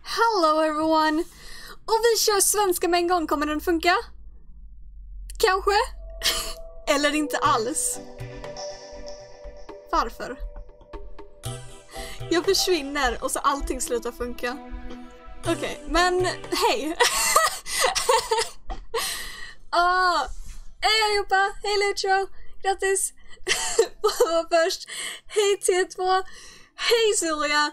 Hallå everyone! Och vi kör svenska med en gång, kommer den funka? Kanske? Eller inte alls? Varför? Jag försvinner och så allting slutar funka. Okej, men hej! Hej allihopa! Hej Lutro! Grattis! Vad först? Hej T2! Hej Julia!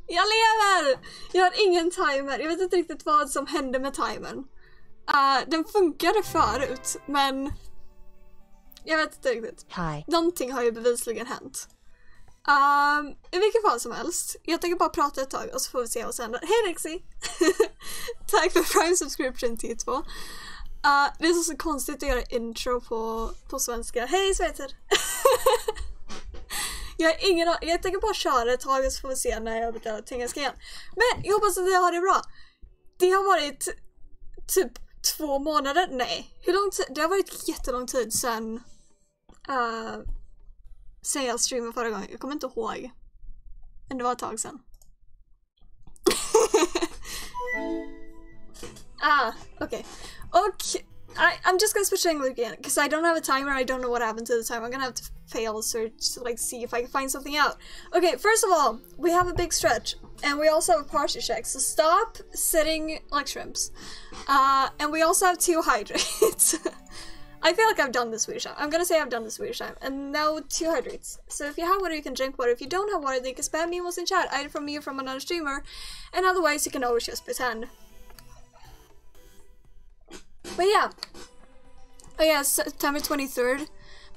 Jag lever! Jag har ingen timer. Jag vet inte riktigt vad som hände med timern. Den funkade förut, men jag vet inte riktigt. Hi. Någonting har ju bevisligen hänt. I vilket fall som helst. Jag tänker bara prata ett tag och så får vi se vad som händer. Hej Rexy! Tack för Prime Subscription T2. Det är så konstigt att göra intro på svenska. Hej Sveter! Jag har ingen aning. Jag tänker bara köra ett tag och så får vi se när jag börjar till engelska igen. Men jag hoppas att jag har det bra. Det har varit typ 2 månader. Nej. Hur lång tid? Det har varit jättelång tid sen jag streamade förra gången. Jag kommer inte ihåg. Men det var ett tag sen. Okay. Och I'm just gonna switch to English again because I don't have a timer. I don't know what happened to the timer. I'm gonna have to fail search to like see if I can find something out. Okay, first of all, we have a big stretch and we also have a party check. So stop sitting like shrimps. And we also have 2 hydrates. I feel like I've done this Swedish time. I'm gonna say I've done this Swedish time. And now 2 hydrates. So if you have water, you can drink water. If you don't have water, then you can spam emails in chat, either from me or from another streamer. And otherwise, you can always just pretend. But yeah. Oh yeah, September 23rd.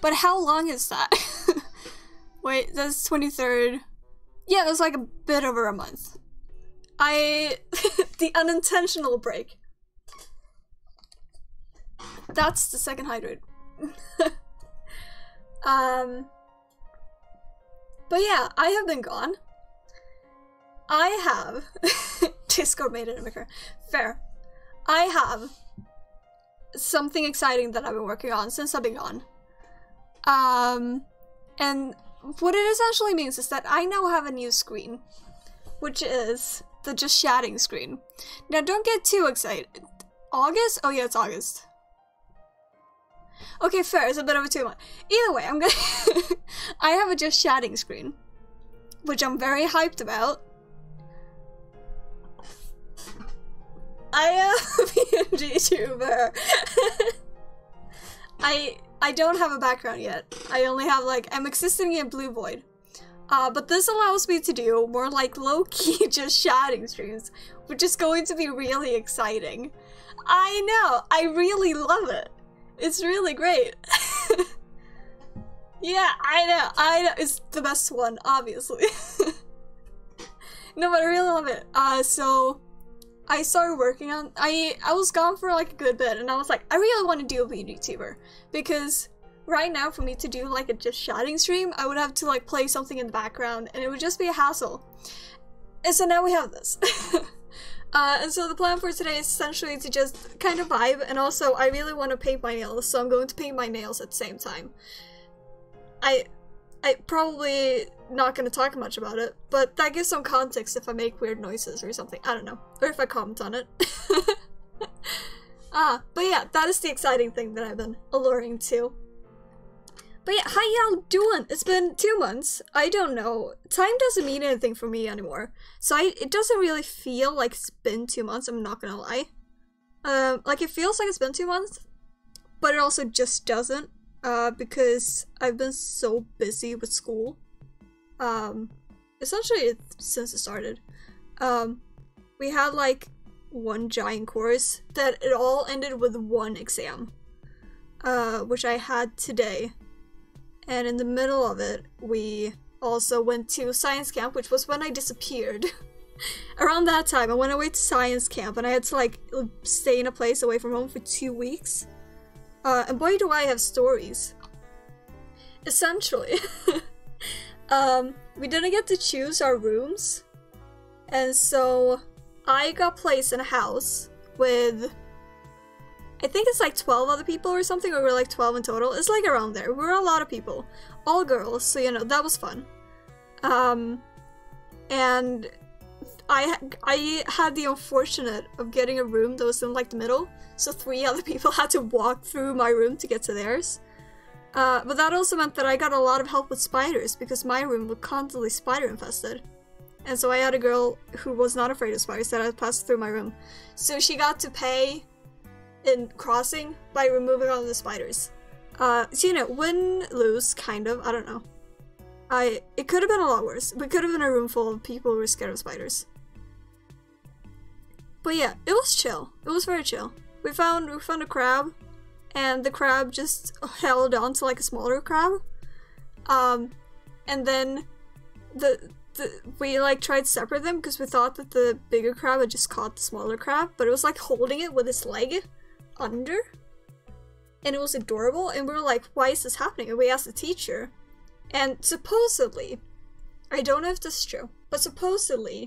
But how long is that? Wait, that's 23rd. Yeah, that's like a bit over a month. The unintentional break. That's the second hydrate. But yeah, I have been gone. I have Discord made it a maker. Fair. I have something exciting that I've been working on since I've been gone. And what it essentially means is that I now have a new screen, which is the just chatting screen. Now don't get too excited. August? Oh yeah, it's August. Okay, fair, it's a bit of a 2 month. Either way, I'm gonna I have a just chatting screen, which I'm very hyped about. I am a png-tuber. I don't have a background yet. I only have like, I'm existing in Blue Void. But this allows me to do more like low-key just chatting streams, which is going to be really exciting. I know, I really love it. It's really great. Yeah, I know, it's the best one, obviously. No, but I really love it. So I started working on, I was gone for like a good bit and I was like, I really want to do a png-tuber because right now for me to do like a just chatting stream, I would have to like play something in the background and it would just be a hassle. And so now we have this. And so the plan for today is essentially to just kind of vibe, and also I really want to paint my nails, so I'm going to paint my nails at the same time. I probably not going to talk much about it, but that gives some context if I make weird noises or something. I don't know. Or if I comment on it. But yeah, that is the exciting thing that I've been alluring to. But yeah, how y'all doing? It's been 2 months. I don't know. Time doesn't mean anything for me anymore. So it doesn't really feel like it's been 2 months, I'm not gonna lie. Like it feels like it's been 2 months, but it also just doesn't. Because I've been so busy with school. Essentially since it started. We had like 1 giant course that it all ended with 1 exam. Which I had today. And in the middle of it, we also went to science camp, which was when I disappeared. Around that time, I went away to science camp and I had to like stay in a place away from home for 2 weeks. And boy do I have stories. Essentially. We didn't get to choose our rooms. And so I got placed in a house with, I think it's like 12 other people or something, or we're like 12 in total. It's like around there. We're a lot of people. All girls, so you know, that was fun. And I had the unfortunate of getting a room that was in like the middle, so 3 other people had to walk through my room to get to theirs. But that also meant that I got a lot of help with spiders because my room was constantly spider infested. And so I had a girl who was not afraid of spiders that had passed through my room. So she got to pay in crossing by removing all the spiders. So you know, win-lose, kind of, I don't know. It could have been a lot worse. We could have been a room full of people who were scared of spiders. But yeah, it was chill. It was very chill. We found a crab, and the crab just held on to like a smaller crab. And then we like tried to separate them because we thought that the bigger crab had just caught the smaller crab, but it was like holding it with its leg under. And it was adorable, and we were like, why is this happening? And we asked the teacher. And supposedly, I don't know if this is true, but supposedly,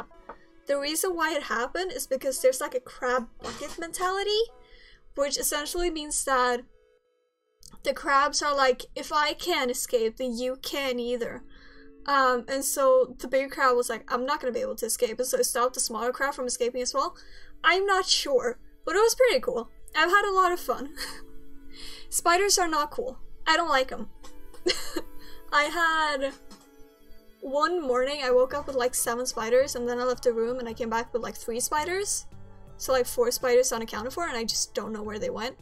the reason why it happened is because there's like a crab bucket mentality, which essentially means that the crabs are like, if I can't escape, then you can't either. And so the bigger crab was like, I'm not gonna be able to escape, and so it stopped the smaller crab from escaping as well. I'm not sure, but it was pretty cool. I've had a lot of fun. Spiders are not cool. I don't like them. I had one morning I woke up with like 7 spiders, and then I left the room and I came back with like 3 spiders. So like 4 spiders unaccounted for, and I just don't know where they went.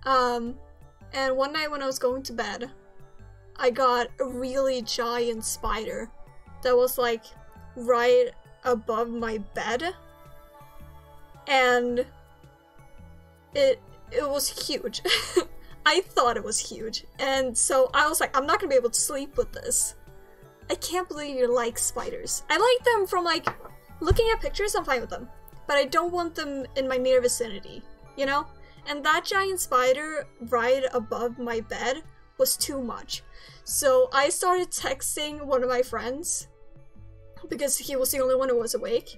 And one night when I was going to bed, I got a really giant spider that was like right above my bed. And it was huge. I thought it was huge, and so I was like, I'm not gonna be able to sleep with this. I can't believe you like spiders. I like them from like, looking at pictures, I'm fine with them, but I don't want them in my near vicinity, you know? And that giant spider right above my bed was too much. So I started texting one of my friends, because he was the only one who was awake,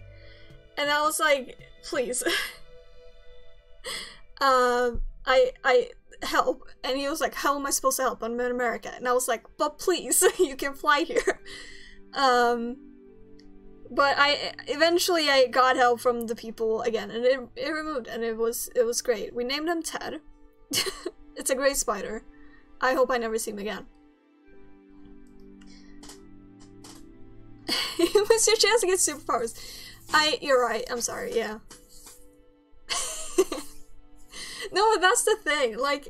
and I was like, please. I help. And he was like, how am I supposed to help? I'm in America. And I was like, but please, you can fly here. But eventually I got help from the people again, and it removed, and it was great. We named him Ted. It's a great spider. I hope I never see him again. It was your chance to get superpowers. You're right, I'm sorry, yeah. No, that's the thing, like,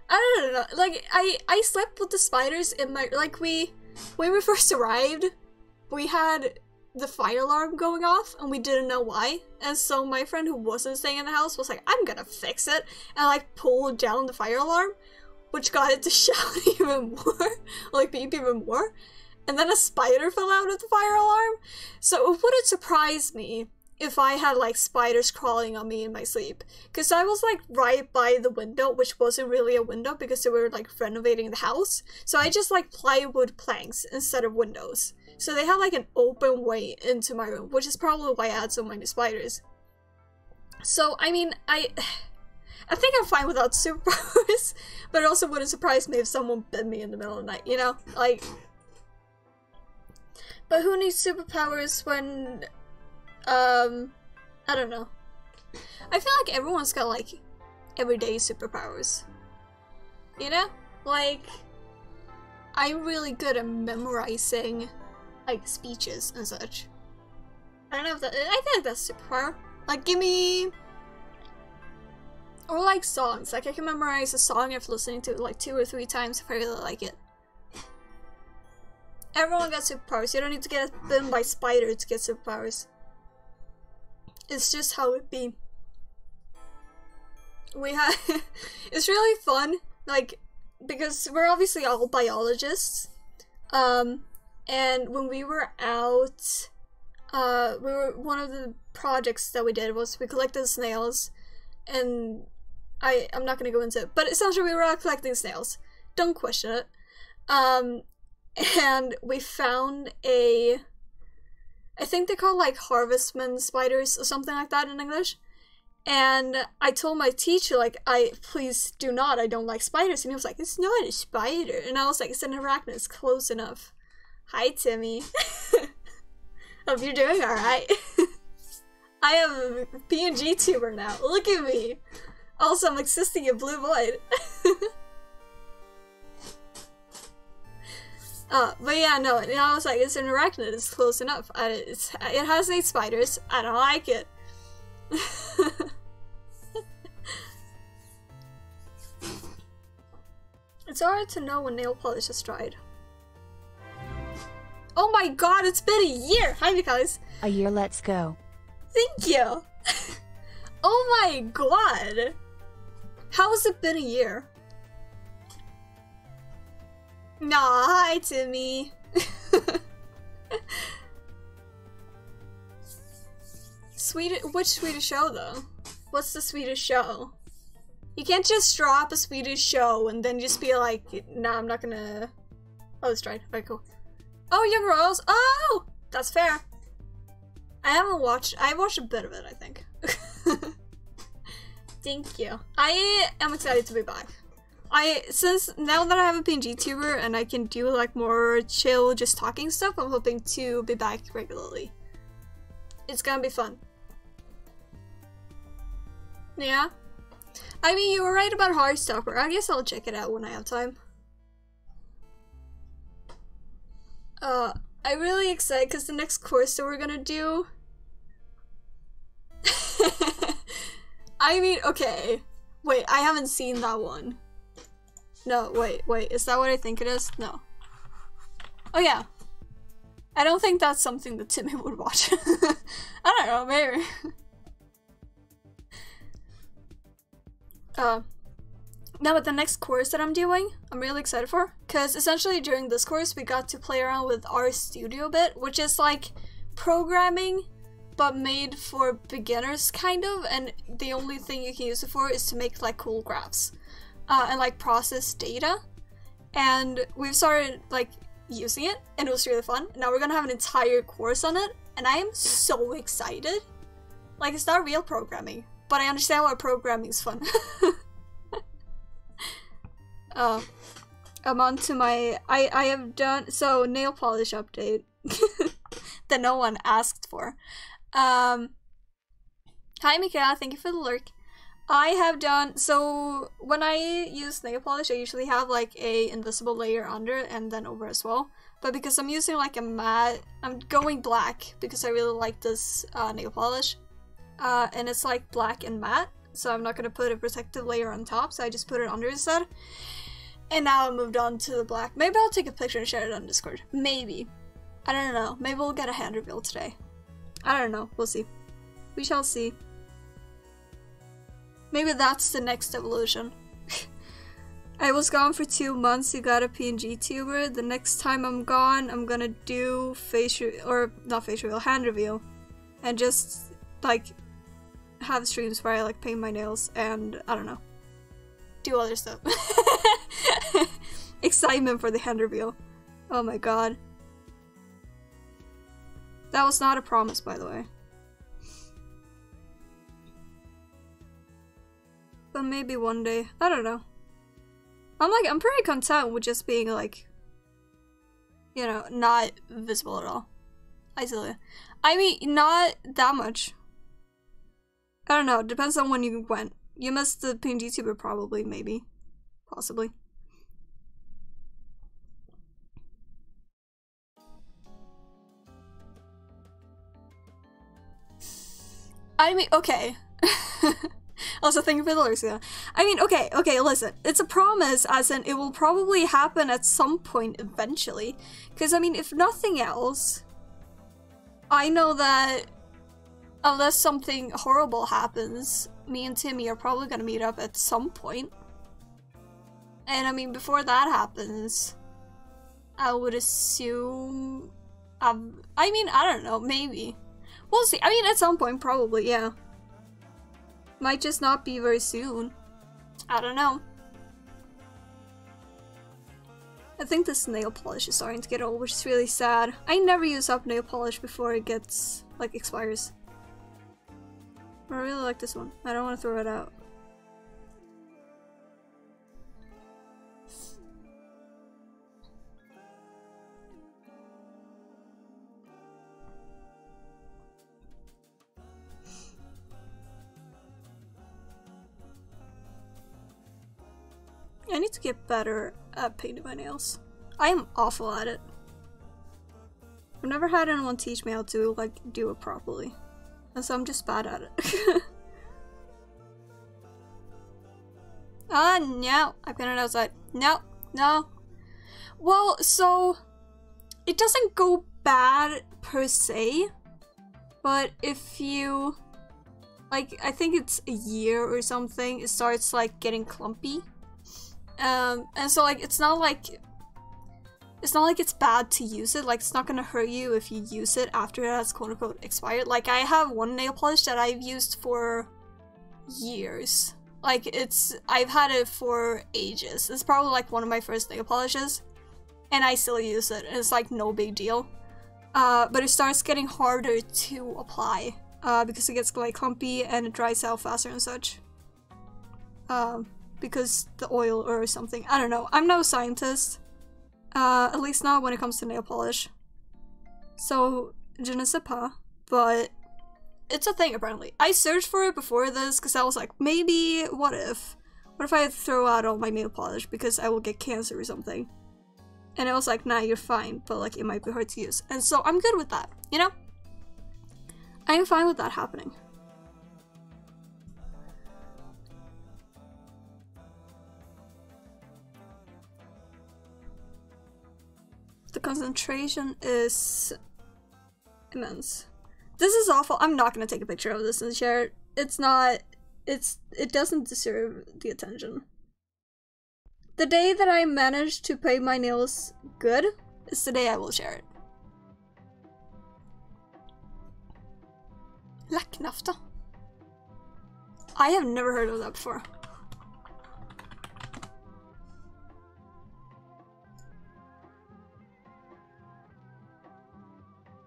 I don't know, like, I slept with the spiders in my, like, when we first arrived, we had the fire alarm going off, and we didn't know why, and so my friend who wasn't staying in the house was like, I'm gonna fix it, and like, pulled down the fire alarm, which got it to shout even more, like, beep even more, and then a spider fell out of the fire alarm, so it wouldn't surprise me if I had like spiders crawling on me in my sleep, because I was like right by the window, which wasn't really a window because they were like renovating the house, so I just like plywood planks instead of windows, so they had like an open way into my room, which is probably why I had so many spiders. So I mean, I think I'm fine without superpowers, but it also wouldn't surprise me if someone bit me in the middle of the night, you know, like. But who needs superpowers when I don't know. I feel like everyone's got like everyday superpowers. You know? Like, I'm really good at memorizing like speeches and such. I don't know if that, I think that's a superpower. Like, give me, or like songs. Like I can memorize a song after listening to it like 2 or 3 times if I really like it. Everyone got superpowers. You don't need to get bitten by spiders to get superpowers. It's just how it be. We have it's really fun, like, because we're obviously all biologists. And when we were out, one of the projects that we did was we collected snails, and I'm not gonna go into it, but essentially we were out collecting snails. Don't question it. And we found I think they're called like harvestman spiders or something like that in English. And I told my teacher, like, please do not, I don't like spiders. And he was like, it's not a spider. And I was like, it's an arachnid, it's close enough. Hi, Timmy. Hope you're doing alright. I am a png-tuber now. Look at me. Also, I'm existing in blue void. But yeah, no, and I was like, it's an arachnid, it's close enough. It has 8 spiders, I don't like it. It's hard to know when nail polish has dried. Oh my god, it's been a year! Hi, guys. A year, let's go. Thank you! Oh my god! How has it been a year? Nah, hi Timmy. Which Swedish show though? What's the Swedish show? You can't just drop a Swedish show and then just be like, nah, I'm not gonna... Oh, it's dried. Alright, cool. Oh, Young Royals! Oh! That's fair. I watched a bit of it, I think. Thank you. I am excited to be back. Since now that I have a png-tuber and I can do like more chill, just talking stuff, I'm hoping to be back regularly. It's gonna be fun. Yeah? I mean, you were right about Heartstopper. I guess I'll check it out when I have time. I'm really excited because the next course that we're gonna do... I mean, okay. Wait, I haven't seen that one. No, wait, is that what I think it is? No. Oh yeah. I don't think that's something that Timmy would watch. I don't know, maybe. Now with the next course that I'm doing, I'm really excited for, because essentially during this course we got to play around with our studio bit, which is like programming but made for beginners kind of, and the only thing you can use it for is to make like cool graphs and like process data. And we've started like using it and it was really fun. Now we're gonna have an entire course on it and I am so excited. Like, it's not real programming, but I understand why programming is fun. I'm on to my I have done so nail polish update that no one asked for. Hi Mikaela, thank you for the lurk. I have done, so when I use nail polish I usually have like a invisible layer under and then over as well, but because I'm using like a matte, I'm going black because I really like this nail polish, and it's like black and matte, so I'm not gonna put a protective layer on top, so I just put it under instead. And now I moved on to the black. Maybe I'll take a picture and share it on Discord. Maybe. I don't know. Maybe we'll get a hand reveal today. I don't know. We'll see. We shall see. Maybe that's the next evolution. I was gone for 2 months. You got a png-tuber. The next time I'm gone, I'm gonna do hand reveal. And just, like, have streams where I, like, paint my nails and, I don't know, do other stuff. Excitement for the hand reveal. Oh my god. That was not a promise, by the way. But maybe one day. I don't know. I'm pretty content with just being like, you know, not visible at all. Isolated. I mean, not that much. I don't know, it depends on when you went. You missed the png-tuber probably, maybe. Possibly. I mean, okay. Also, thank you for the lyrics. I mean, okay, listen. It's a promise, as in it will probably happen at some point eventually. Because, I mean, if nothing else, I know that unless something horrible happens, me and Timmy are probably gonna meet up at some point. And, I mean, before that happens, I would assume... I mean, I don't know, maybe. We'll see. I mean, at some point, probably, yeah. Might just not be very soon. I don't know. I think this nail polish is starting to get old, which is really sad. I never use up nail polish before it gets, like, expires. I really like this one. I don't want to throw it out. I need to get better at painting my nails. I am awful at it. I've never had anyone teach me how to like do it properly. And so I'm just bad at it. No. I painted outside. No. No. Well, so it doesn't go bad per se, but if you like, I think it's a year or something, it starts like getting clumpy. And so like it's not like it's bad to use it. Like, it's not gonna hurt you if you use it after it has quote unquote expired. Like, I have one nail polish that I've used for years. Like, I've had it for ages. It's probably like one of my first nail polishes, and I still use it, and it's like no big deal. But it starts getting harder to apply because it gets like clumpy and it dries out faster and such. Because the oil or something. I don't know. I'm no scientist. At least not when it comes to nail polish. So, je ne sais pas. But it's a thing apparently. I searched for it before this because I was like, maybe, what if I throw out all my nail polish because I will get cancer or something? And it was like, nah, you're fine, but like it might be hard to use. And so I'm good with that, you know? I am fine with that happening. The concentration is immense. This is awful. I'm not gonna take a picture of this and share it. It doesn't deserve the attention. The day that I manage to paint my nails good is the day I will share it. Lacknafta. I have never heard of that before.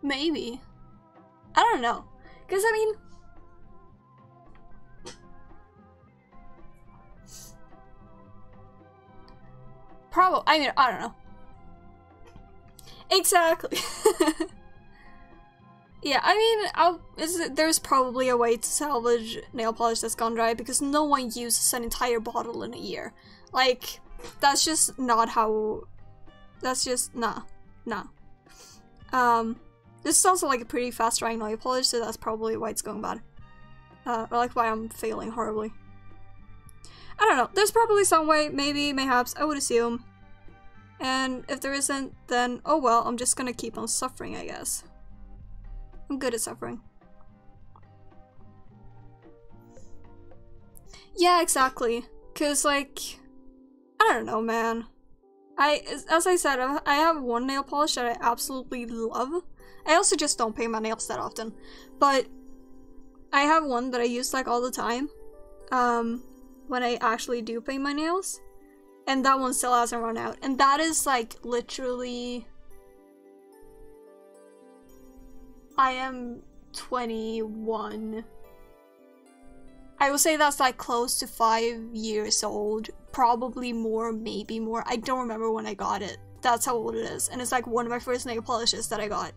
Maybe. I don't know. Because, I mean... Probably. I mean, I don't know. Exactly. Yeah, I mean, there's probably a way to salvage nail polish that's gone dry because no one uses an entire bottle in a year. Like, that's just not how... That's just... Nah. This is also like a pretty fast drying nail polish, so that's probably why it's going bad. Or like why I'm failing horribly. I don't know. There's probably some way, maybe, mayhaps, I would assume. And if there isn't, then oh well, I'm just gonna keep on suffering, I guess. I'm good at suffering. Yeah, exactly. Cause like, I don't know, man. As I said, I have one nail polish that I absolutely love. I also just don't paint my nails that often. But I have one that I use like all the time. When I actually do paint my nails. And that one still hasn't run out. And that is like literally... I am 21. I would say that's like close to 5 years old. Probably more, maybe more. I don't remember when I got it. That's how old it is. And it's like one of my first nail polishes that I got.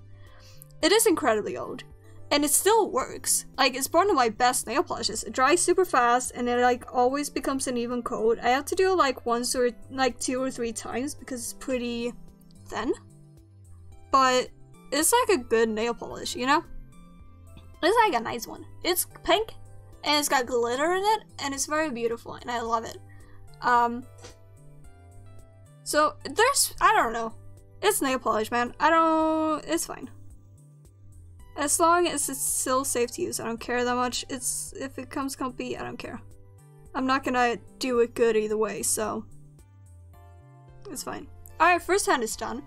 It is incredibly old. And it still works. Like, it's one of my best nail polishes. It dries super fast and it like always becomes an even coat. I have to do it like once or like 2 or 3 times because it's pretty thin. But it's like a good nail polish, you know? It's like a nice one. It's pink and it's got glitter in it and it's very beautiful and I love it. So there's, I don't know. It's nail polish, man. It's fine. As long as it's still safe to use, I don't care that much. If it comes comfy, I don't care. I'm not gonna do it good either way, so it's fine. Alright, first hand is done.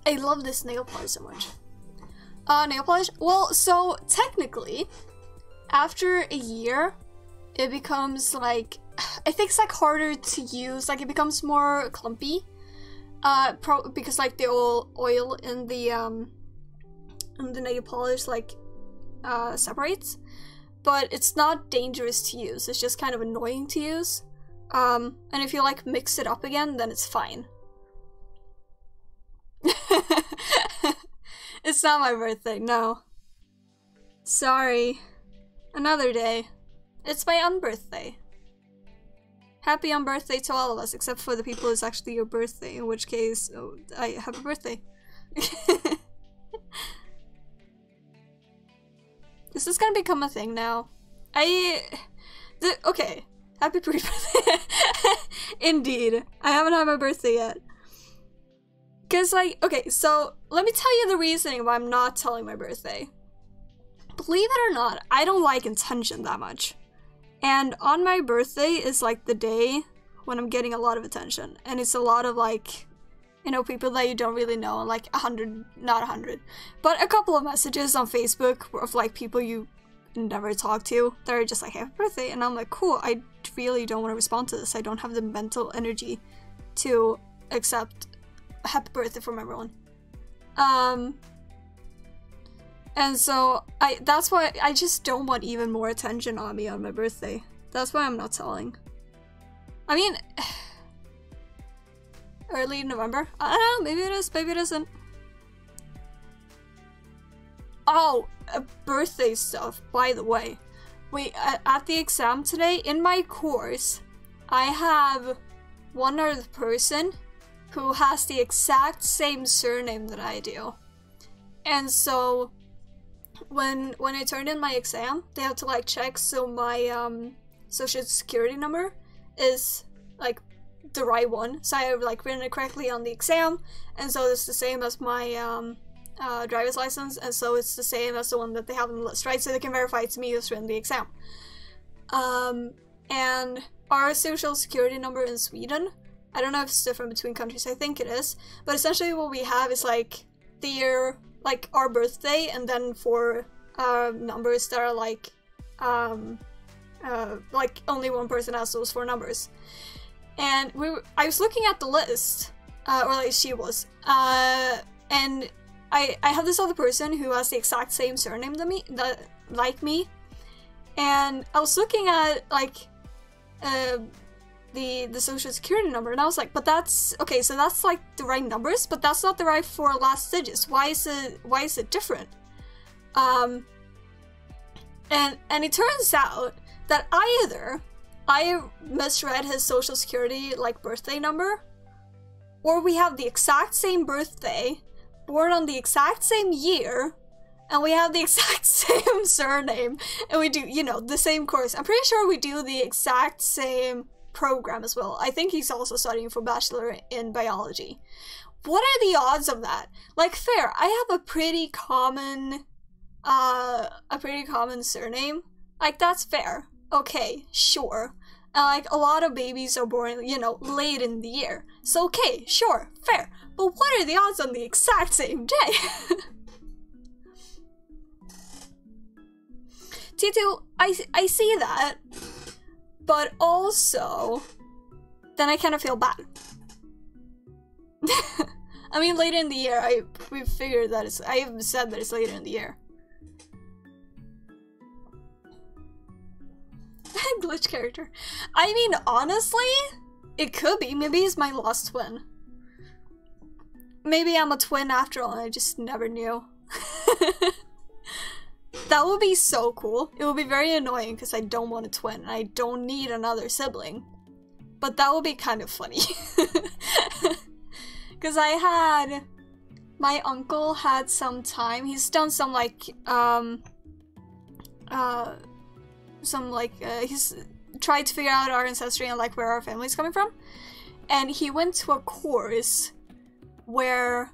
I love this nail polish so much. Nail polish? Well, so technically, after a year, it becomes like, I think it's like harder to use, like it becomes more clumpy. Because like the oil in the nail polish like separates, but it's not dangerous to use. It's just kind of annoying to use. And if you like mix it up again, then it's fine. It's not my birthday, no. Sorry. Another day. It's my unbirthday. Happy on birthday to all of us, except for the people it's actually your birthday, in which case, oh, happy birthday. This is gonna become a thing now. Okay, happy pre-birthday. Indeed, I haven't had my birthday yet. Cause like, okay, so let me tell you the reasoning why I'm not telling my birthday. Believe it or not, I don't like attention that much. And on my birthday is like the day when I'm getting a lot of attention. And it's a lot of like, you know, people that you don't really know, like 100, not 100, but a couple of messages on Facebook of like people you never talk to that are just like, happy birthday. And I'm like, cool, I really don't want to respond to this. I don't have the mental energy to accept a happy birthday from everyone. And so that's why I just don't want even more attention on me on my birthday. That's why I'm not telling. I mean, early November? I don't know, maybe it is, maybe it isn't. Oh, birthday stuff, by the way. Wait, at the exam today, in my course, I have one other person who has the exact same surname that I do. And so when I turned in my exam, they have to like check so my social security number is like the right one. So I have like written it correctly on the exam, and so it's the same as my driver's license, and so it's the same as the one that they have on the list, right? So they can verify it's me who's written the exam. And our social security number in Sweden, I don't know if it's different between countries, I think it is, but essentially what we have is like the year, like our birthday, and then for numbers that are like only one person has those 4 numbers. And I was looking at the list, or like she was, and I have this other person who has the exact same surname than me, like me, and I was looking at like the social security number, and I was like, but that's okay, so that's like the right numbers, but that's not the right 4 last digits. Why is it different? And it turns out that either I misread his social security like birthday number, or we have the exact same birthday, born on the exact same year, and we have the exact same surname, and we do, you know, the same course. I'm pretty sure we do the exact same program as well. I think he's also studying for bachelor in biology. What are the odds of that? Like, fair, I have a pretty common surname. Like, that's fair. Okay, sure. And like, a lot of babies are born, you know, late in the year. So okay, sure, fair. But what are the odds on the exact same day? T2, I see that. But also, then I kind of feel bad. I mean, later in the year, we figured that I even said that it's later in the year. Glitch character. I mean, honestly, it could be. Maybe he's my lost twin. Maybe I'm a twin after all, and I just never knew. That would be so cool. It would be very annoying because I don't want a twin and I don't need another sibling. But that would be kind of funny. Because my uncle had some time. He's done some like, he's tried to figure out our ancestry and like where our family's coming from. And he went to a course where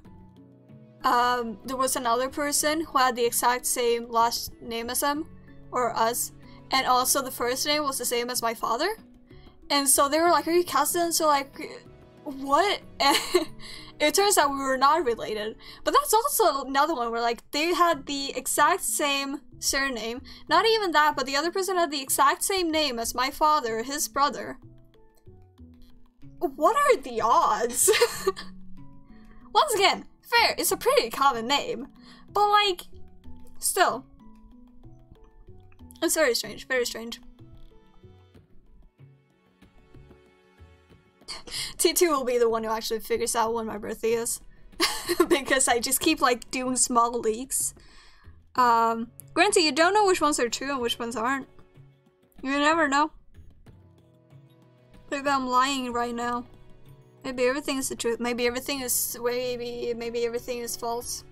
there was another person who had the exact same last name as him, or us, and also the first name was the same as my father. And so they were like, are you cousins? So like, what? And it turns out we were not related. But that's also another one where like, they had the exact same surname. Not even that, but the other person had the exact same name as my father, his brother. What are the odds? Once again, fair, it's a pretty common name, but like, still. It's very strange, very strange. T2 will be the one who actually figures out when my birthday is. Because I just keep like doing small leaks. Granted, you don't know which ones are true and which ones aren't. You never know. Maybe I'm lying right now. Maybe everything is the truth. Maybe everything is maybe everything is false.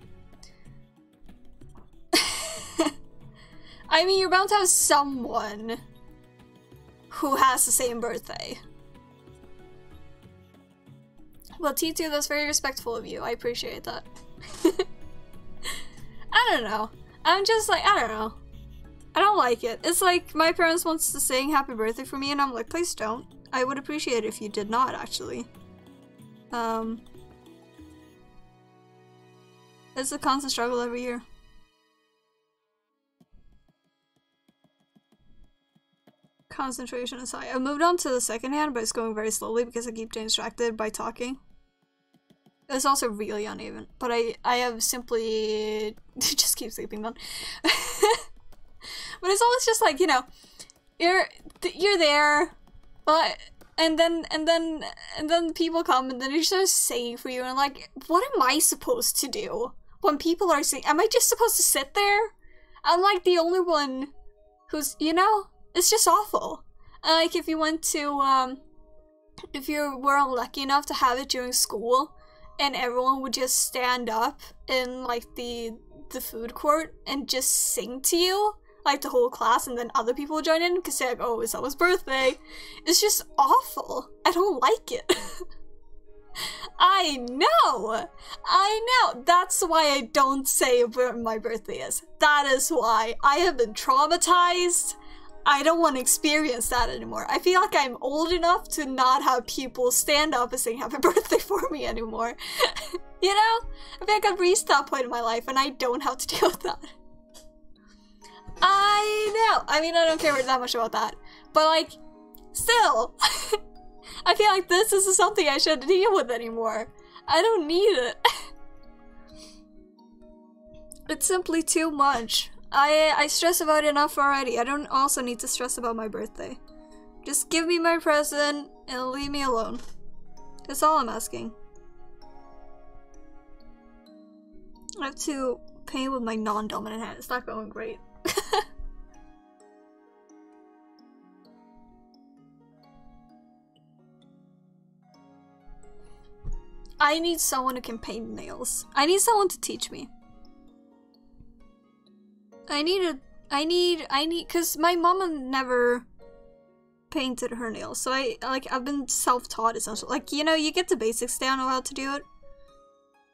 I mean, you're bound to have someone who has the same birthday. Well, T2, that's very respectful of you. I appreciate that. I don't know. I'm just like, I don't know. I don't like it. It's like my parents wants to sing happy birthday for me and I'm like, please don't. I would appreciate it if you did not, actually. It's a constant struggle every year. Concentration is high. I moved on to the second hand, but it's going very slowly because I keep getting distracted by talking. It's also really uneven, but I have simply just keep sleeping then. But it's always just like, you know, you're there, but and then people come and then they're just saying for you and like, what am I supposed to do when people are saying? Am I just supposed to sit there? I'm like the only one who's, you know, it's just awful. Like if you went to if you were unlucky enough to have it during school and everyone would just stand up in like the food court and just sing to you, like the whole class, and then other people would join in because they're like, oh, it's someone's birthday. It's just awful. I don't like it. I know! That's why I don't say where my birthday is. That is why. I have been traumatized. I don't want to experience that anymore. I feel like I'm old enough to not have people stand up and sing happy birthday for me anymore. You know? I feel like I've reached that point in my life and I don't have to deal with that. I know! I mean, I don't care that much about that. But like, still! I feel like this isn't something I should deal with anymore. I don't need it. It's simply too much. I stress about it enough already. I don't also need to stress about my birthday. Just give me my present and leave me alone. That's all I'm asking. I have to paint with my non-dominant hand. It's not going great. I need someone who can paint nails. I need someone to teach me. Cause my mama never painted her nails, so I've been self-taught essentially. Like, you know, you get the basics down on how to do it,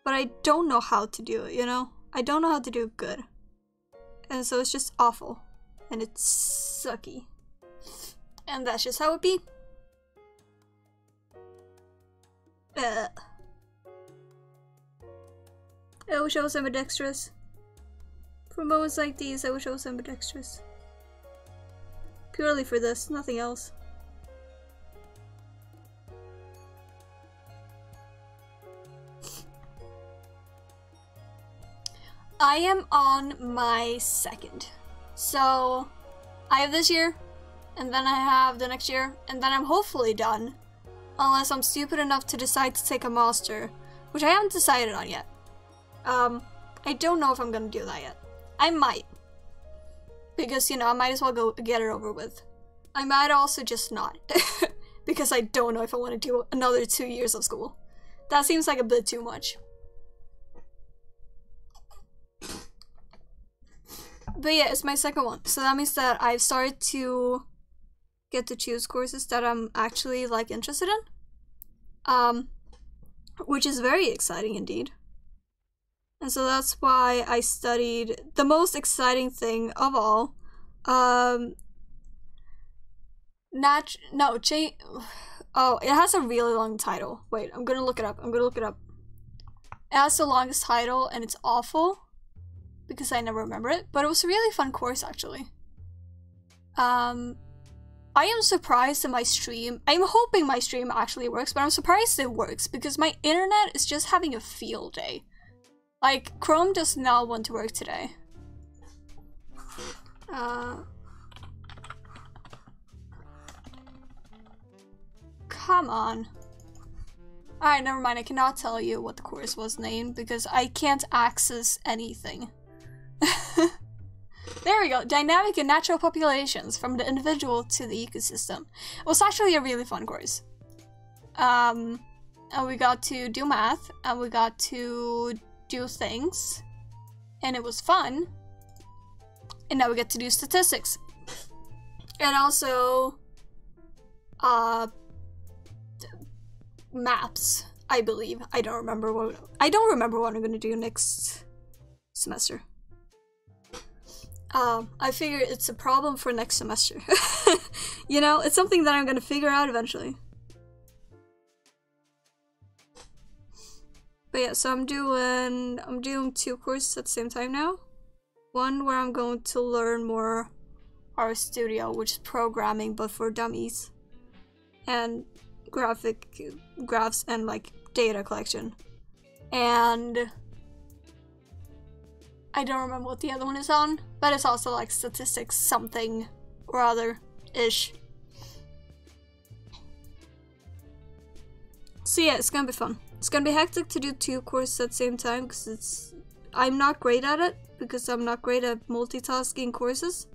but I don't know how to do it, you know? I don't know how to do it good. And so it's just awful. And it's sucky. And that's just how it be. I wish I was ambidextrous. For moments like these, I wish I was ambidextrous. Purely for this, nothing else. I am on my second. So, I have this year, and then I have the next year, and then I'm hopefully done. Unless I'm stupid enough to decide to take a master, which I haven't decided on yet. I don't know if I'm gonna do that yet. I might. Because, you know, I might as well go get it over with. I might also just not. Because I don't know if I want to do another 2 years of school. That seems like a bit too much. But yeah, it's my second one. So that means that I've started to get to choose courses that I'm actually, like, interested in. Which is very exciting indeed. And so that's why I studied the most exciting thing of all. Oh, it has a really long title. Wait, I'm gonna look it up. It has the longest title and it's awful because I never remember it, but it was a really fun course actually. I am surprised that my stream, I'm hoping my stream actually works, but I'm surprised it works because my internet is just having a field day. Like, Chrome does not want to work today. Come on. Alright, never mind. I cannot tell you what the course was named because I can't access anything. There we go. Dynamic and natural populations from the individual to the ecosystem. It was actually a really fun course. And we got to do math, and we got to do things, and it was fun. And now we get to do statistics. And also, maps, I believe. I don't remember what I'm gonna do next semester. I figure it's a problem for next semester. You know, it's something that I'm gonna figure out eventually. But yeah, so I'm doing 2 courses at the same time now. One where I'm going to learn more RStudio, which is programming but for dummies, and graphs and like data collection. And I don't remember what the other one is on, but it's also like statistics something or other-ish. So yeah, it's gonna be fun. It's gonna be hectic to do 2 courses at the same time because I'm not great at it, because I'm not great at multitasking courses.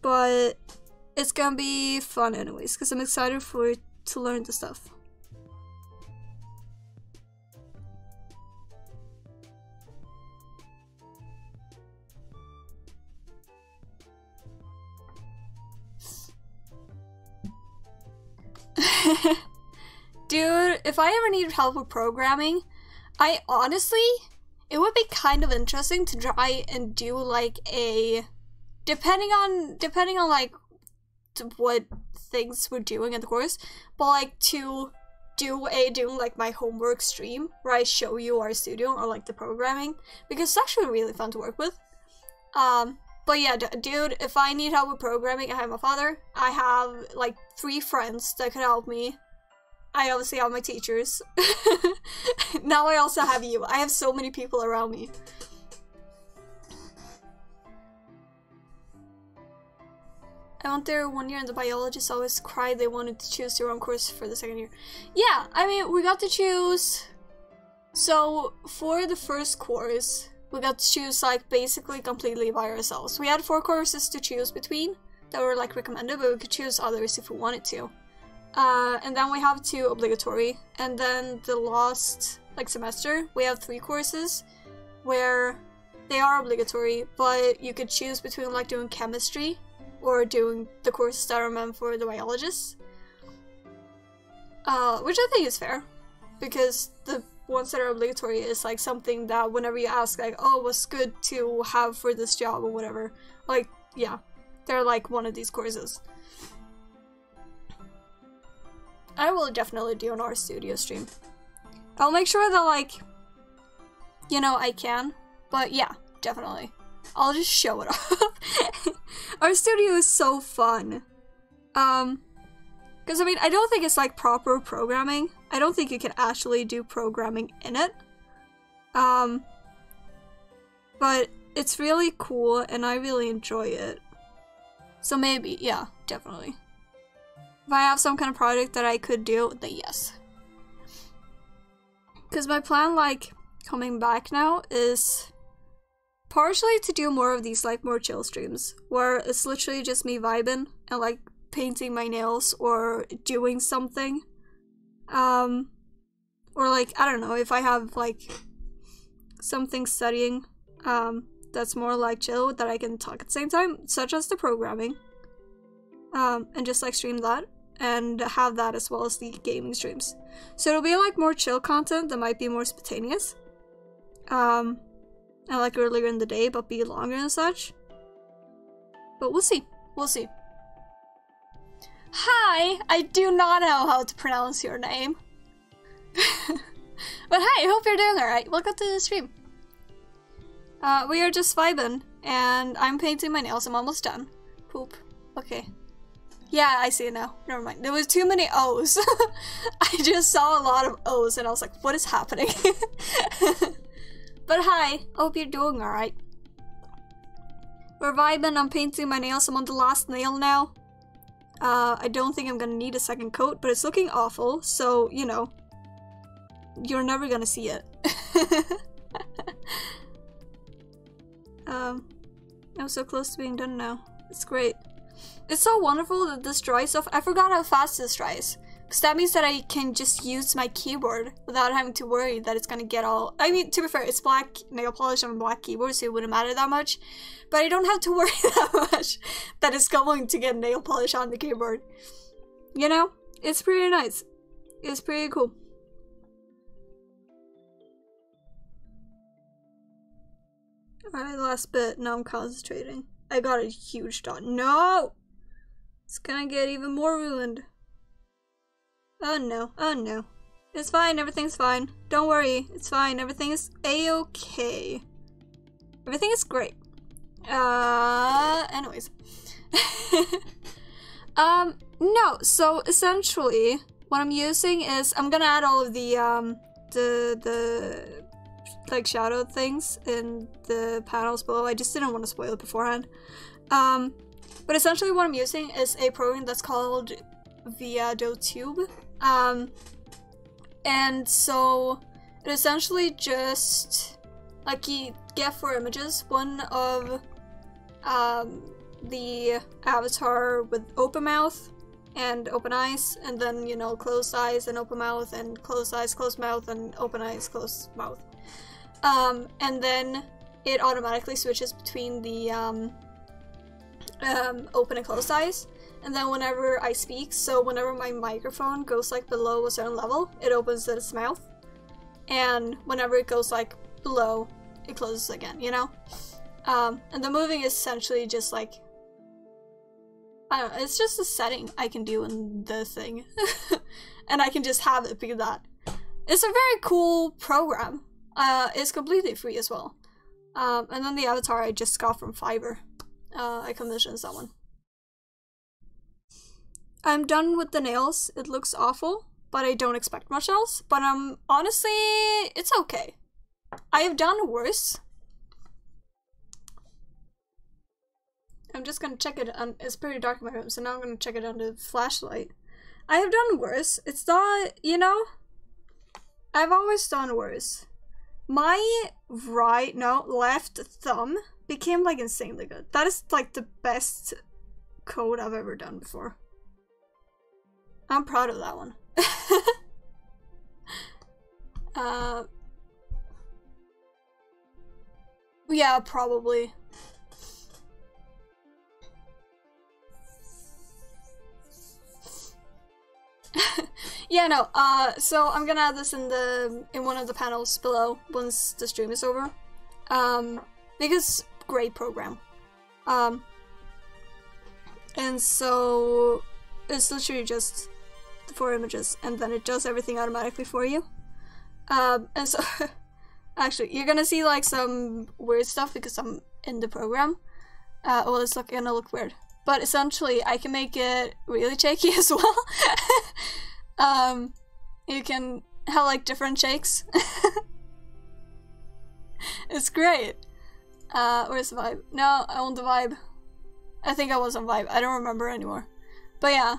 But it's gonna be fun anyways, because I'm excited to learn the stuff. Dude, if I ever needed help with programming, I honestly, it would be kind of interesting to try and do like a, depending on like what things we're doing in the course, but like to doing like my homework stream where I show you RStudio or like the programming, because it's actually really fun to work with. But yeah, dude, if I need help with programming, I have my father. I have like 3 friends that could help me. I obviously have my teachers. Now I also have you. I have so many people around me. I went there 1 year and the biologists always cried they wanted to choose their own course for the 2nd year. Yeah, I mean, we got to choose. So for the first course, we got to choose like basically completely by ourselves. We had 4 courses to choose between that were like recommended, but we could choose others if we wanted to. And then we have 2 obligatory, and then the last like semester we have 3 courses where they are obligatory, but you could choose between like doing chemistry or doing the courses that are meant for the biologists, which I think is fair, because the ones that are obligatory is like something that whenever you ask like, oh, what's good to have for this job or whatever, like, yeah, they're like one of these courses. I will definitely do an RStudio stream. I'll make sure that like, you know, I can, but yeah, definitely. I'll just show it off. RStudio is so fun. Because I mean, I don't think it's like proper programming. I don't think you can actually do programming in it. But it's really cool and I really enjoy it. So maybe, yeah, definitely. If I have some kind of project that I could do, then yes. Because my plan, like, coming back now is partially to do more of these, like, more chill streams, where it's literally just me vibing and, like, painting my nails or doing something. Or, like, I don't know, if I have, like, something studying, that's more, like, chill, that I can talk at the same time, such as the programming. And just, like, stream that. And have that as well as the gaming streams. So it'll be like more chill content that might be more spontaneous. And like earlier in the day, but be longer and such. But we'll see. We'll see. Hi! I do not know how to pronounce your name. But hi, I hope you're doing alright. Welcome to the stream. We are just vibing, and I'm painting my nails. I'm almost done. Poop. Okay. Yeah, I see it now. Never mind. There was too many O's. I just saw a lot of O's and I was like, what is happening? But hi, I hope you're doing alright. We're vibing, I'm painting my nails. I'm on the last nail now. I don't think I'm gonna need a second coat, but it's looking awful, so, you know, you're never gonna see it. I'm so close to being done now. It's great. It's so wonderful that this dries off. I forgot how fast this dries. Because that means that I can just use my keyboard without having to worry that it's gonna get all... I mean, to be fair, it's black nail polish on a black keyboard, so it wouldn't matter that much. But I don't have to worry that much that it's going to get nail polish on the keyboard. You know? It's pretty nice. It's pretty cool. Alright, last bit. Now I'm concentrating. I got a huge dot. No! It's gonna get even more ruined. Oh no, oh no. It's fine, everything's fine. Don't worry, it's fine. Everything is a-okay. Everything is great. Anyways. No, so essentially, what I'm using is, I'm gonna add all of the like shadow things in the panels below. I just didn't want to spoil it beforehand. But essentially what I'm using is a program that's called png-tuber. And so it essentially just, like, you get 4 images. One of the avatar with open mouth and open eyes, and then, you know, closed eyes and open mouth, and closed eyes, closed mouth, and open eyes, closed mouth. And then it automatically switches between the open and closed eyes. And then whenever I speak, so whenever my microphone goes like below a certain level, it opens its mouth. And whenever it goes like below, it closes again, you know? And the moving is essentially just like, I don't know, it's just a setting I can do in the thing. And I can just have it be that. It's a very cool program. It's completely free as well. And then the avatar I just got from Fiverr. I commissioned someone. I'm done with the nails. It looks awful, but I don't expect much else. But honestly, it's okay. I have done worse. I'm just gonna check it on, it's pretty dark in my room, so now I'm gonna check it under the flashlight. I have done worse. It's not, you know, I've always done worse. My left thumb became like insanely good. That is like the best code I've ever done before. I'm proud of that one. Yeah, probably. Yeah, no, so I'm gonna add this in one of the panels below once the stream is over. Because great program. And so it's literally just the 4 images, and then it does everything automatically for you. And so actually, you're gonna see like some weird stuff because I'm in the program. Well, it's gonna look weird, but essentially I can make it really shaky as well. You can have like different shakes. It's great. Where's the vibe? No, I want the vibe. I think I was on vibe. I don't remember anymore. But yeah.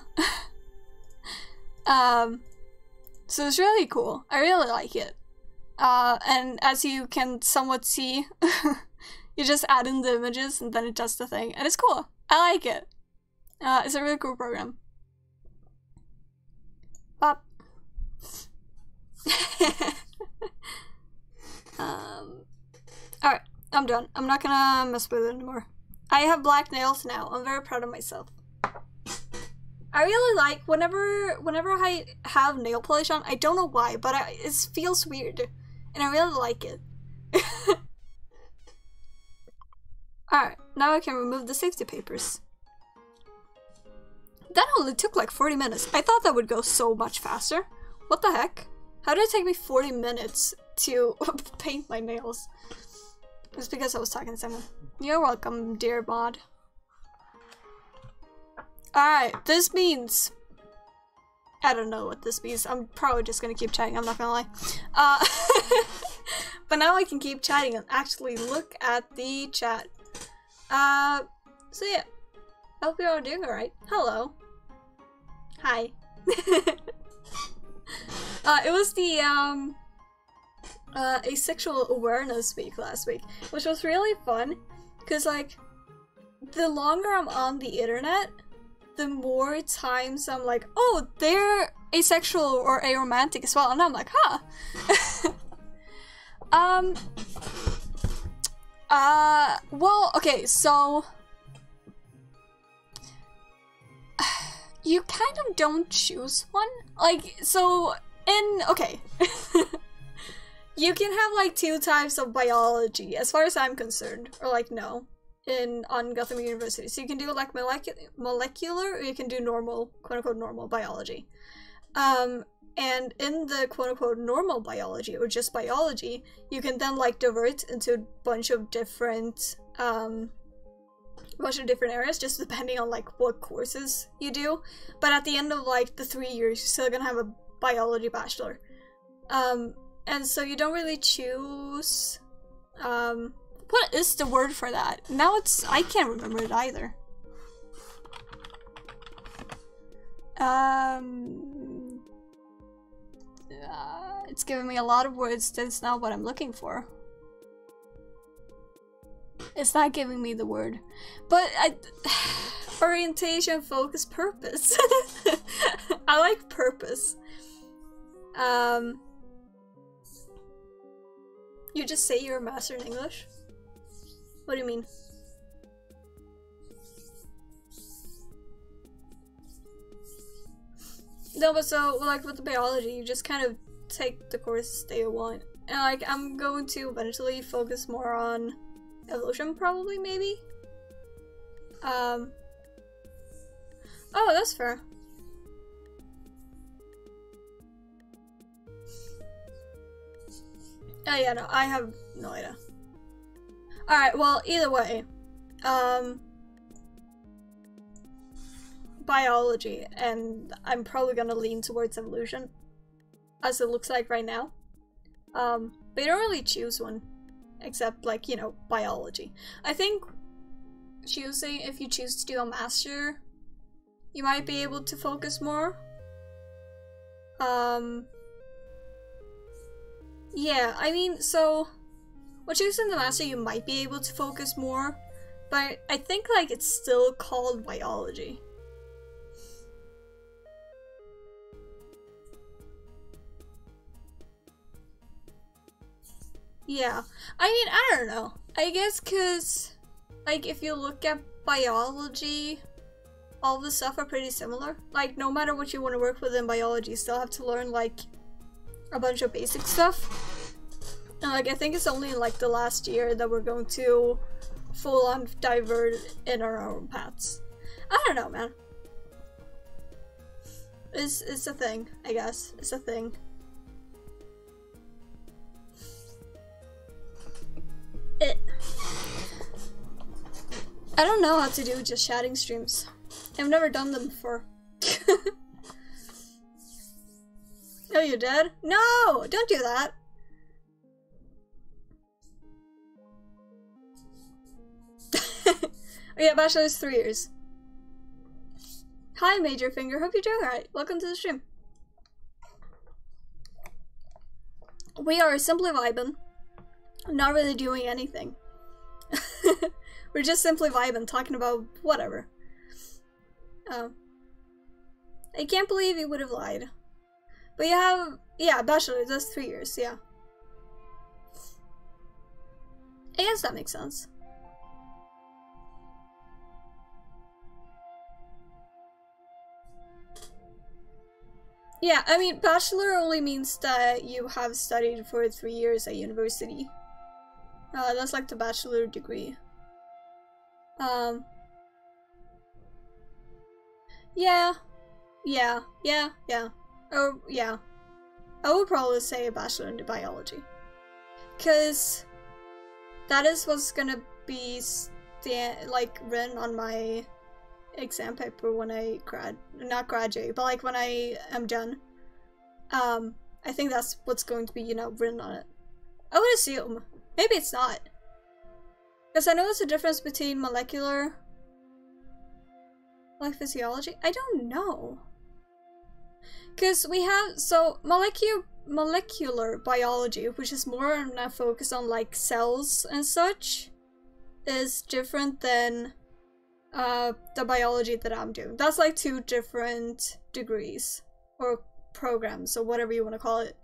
So it's really cool. I really like it. And as you can somewhat see, you just add in the images and then it does the thing. And it's cool. I like it. It's a really cool program. Bop. Alright, I'm done. I'm not gonna mess with it anymore. I have black nails now. I'm very proud of myself. I really like whenever I have nail polish on, I don't know why, but it feels weird. And I really like it. Alright, now I can remove the safety papers. That only took like 40 minutes. I thought that would go so much faster. What the heck? How did it take me 40 minutes to paint my nails? It's because I was talking to someone. You're welcome, dear mod. Alright, this means... I don't know what this means. I'm probably just gonna keep chatting, I'm not gonna lie. But now I can keep chatting and actually look at the chat. So yeah. I hope you're all doing alright. Hello. Hi. It was the Asexual Awareness Week last week, which was really fun. Because, like, the longer I'm on the internet, the more times I'm like, oh, they're asexual or aromantic as well. And I'm like, huh. Well, okay, so you kind of don't choose one. Like, so okay. You can have like 2 types of biology, as far as I'm concerned, or like no, on Gotham University. So you can do like molecular, or you can do normal, quote unquote, normal biology. And in the quote-unquote normal biology, or just biology, you can then like divert into a bunch of different areas, just depending on like what courses you do. But at the end of like the 3 years, you're still gonna have a biology bachelor. And so you don't really choose, what is the word for that? Now I can't remember it either. It's giving me a lot of words. That's not what I'm looking for. It's not giving me the word. But orientation, focus, purpose. I like purpose. You just say you're a master in English? What do you mean? No, but so, like, with the biology, you just kind of take the course that you want. And, like, I'm going to eventually focus more on evolution, probably, maybe? Oh, that's fair. Oh, yeah, no, I have no idea. Alright, well, either way. Biology, and I'm probably gonna lean towards evolution, as it looks like right now. But you don't really choose one, except like, you know, biology. I think choosing, if you choose to do a master, you might be able to focus more. Yeah, I mean, so with choosing the master, you might be able to focus more, but I think like it's still called biology. Yeah, I mean, I don't know. I guess because, like, if you look at biology, all the stuff are pretty similar. Like, no matter what you want to work with in biology, you still have to learn, like, a bunch of basic stuff. And, like, I think it's only in, like, the last year that we're going to full-on divert in our own paths. I don't know, man. It's a thing, I guess. It's a thing. I don't know how to do just chatting streams. I've never done them before. Oh, you're dead? No! Don't do that! Oh yeah, bachelor's 3 years. Hi, Major Finger. Hope you're doing alright. Welcome to the stream. We are simply vibing. Not really doing anything. We're just simply vibing, talking about whatever. I can't believe you would have lied. But you have, yeah, bachelor, that's 3 years, yeah. I guess that makes sense. Yeah, I mean, bachelor only means that you have studied for 3 years at university. That's like the bachelor degree. Yeah. Oh, yeah. I would probably say a bachelor in biology. Because that is what's gonna be like written on my exam paper when I not graduate, but like when I am done. I think that's what's going to be, you know, written on it. I would assume. Maybe it's not. Because I know there's a difference between molecular, like physiology. I don't know. Because we have, so molecular biology, which is more focused on like cells and such, is different than the biology that I'm doing. That's like 2 different degrees or programs or whatever you want to call it.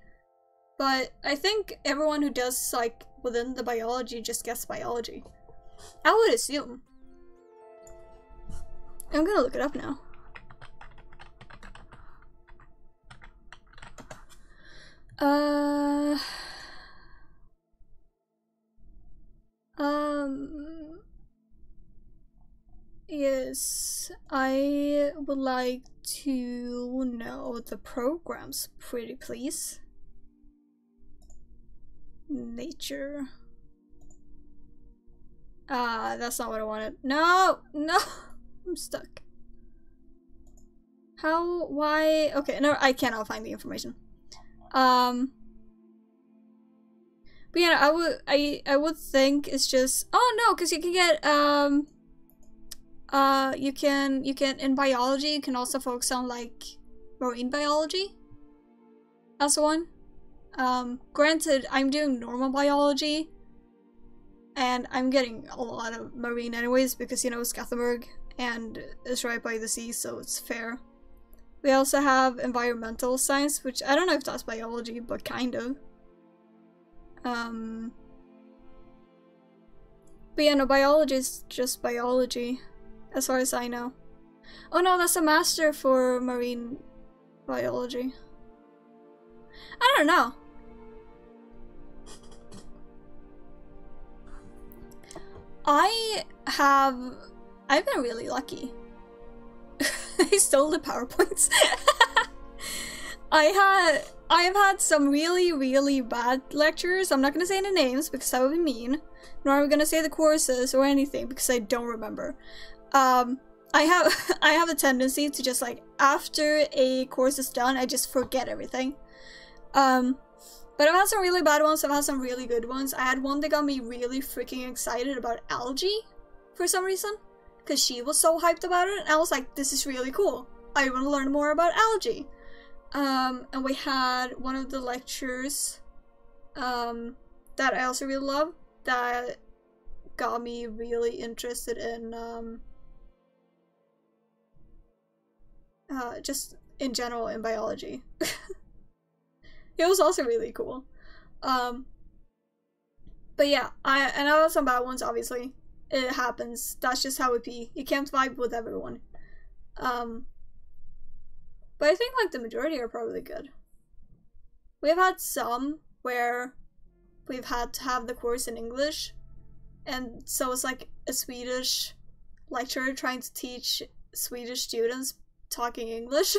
But I think everyone who does like within the biology just gets biology. I would assume. I'm gonna look it up now. Yes, I would like to know the programs, pretty please. Nature. That's not what I wanted. No! No! I'm stuck. How? Why? Okay, no, I cannot find the information. But yeah, I would think it's just, oh no, because you can get you can in biology you can also focus on like marine biology as one. Granted, I'm doing normal biology and I'm getting a lot of marine anyways because, you know, it's Gothenburg and it's right by the sea, so it's fair. We also have environmental science, which I don't know if that's biology, but kind of. But yeah, no, biology is just biology, as far as I know. Oh no, that's a master for marine biology. I don't know. I've been really lucky. I stole the PowerPoints. I have had some really bad lectures. I'm not gonna say any names because that would be mean. Nor am I gonna say the courses or anything because I don't remember. I have a tendency to just like after a course is done, I just forget everything. But I've had some really bad ones, I've had some really good ones. I had one that got me really freaking excited about algae for some reason. Because she was so hyped about it, and I was like, this is really cool. I want to learn more about algae. And we had one of the lectures that I also really love that got me really interested in just in general in biology. It was also really cool. But yeah, I had some bad ones, obviously. It happens. That's just how it be. You can't vibe with everyone. But I think like the majority are probably good. We've had some where we've had to have the course in English, and so it's like a Swedish lecturer trying to teach Swedish students talking English,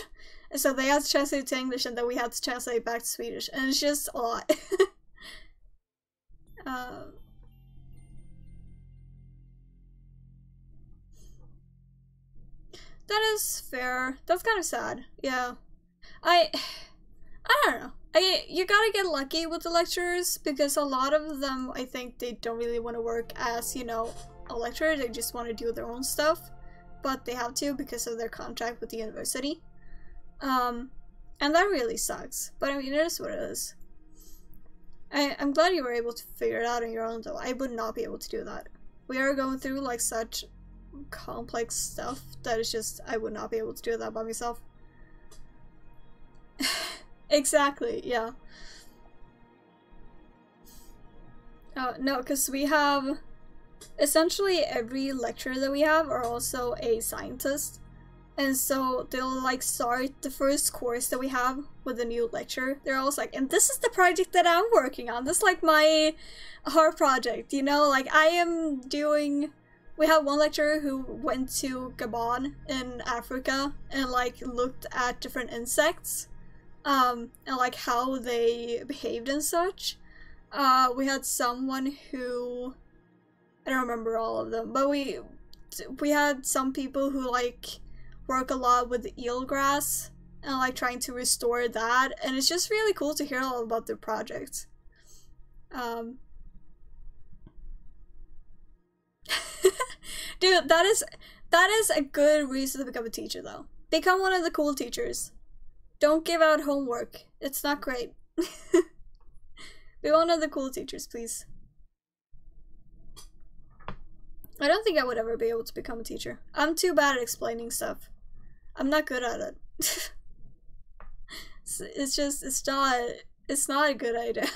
and so they had to translate to English, and then we had to translate back to Swedish, and it's just a lot. That is fair. That's kind of sad. Yeah. I don't know. You gotta get lucky with the lecturers because a lot of them, I think they don't really want to work as, you know, a lecturer. They just want to do their own stuff, but they have to because of their contract with the university. And that really sucks. But I mean, it is what it is. I'm glad you were able to figure it out on your own though. I would not be able to do that. We are going through like such complex stuff that it's just I would not be able to do that by myself. Exactly, yeah. No, because we have essentially every lecturer that we have are also a scientist, and so they'll like start the first course that we have with a new lecture. They're always like, and this is the project that I'm working on. This is like my heart project, you know, like I am doing. We had one lecturer who went to Gabon in Africa and like looked at different insects and like how they behaved and such. We had someone who, I don't remember all of them, but we had some people who like work a lot with eelgrass and like trying to restore that, and it's just really cool to hear all about their projects. Dude, that is a good reason to become a teacher though. Become one of the cool teachers. Don't give out homework. It's not great. Be one of the cool teachers, please. I don't think I would ever be able to become a teacher. I'm too bad at explaining stuff. I'm not good at it. It's just, it's not a good idea.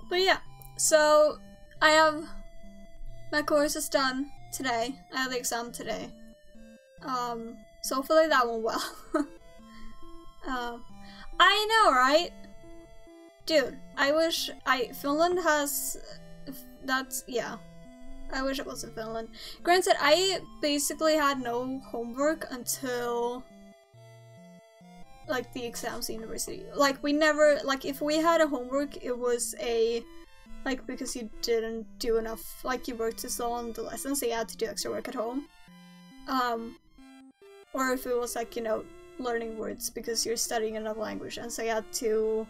But yeah, so I have my course is done today. I have the exam today. So hopefully that went well. I know, right? Dude, I wish Finland has that's yeah. I wish it was in Finland. Granted, I basically had no homework until like the exams at university. Like we never, like if we had a homework, it was a like because you didn't do enough, like you worked too slow on the lessons, so you had to do extra work at home. Or if it was like, you know, learning words because you're studying another language, and so you had to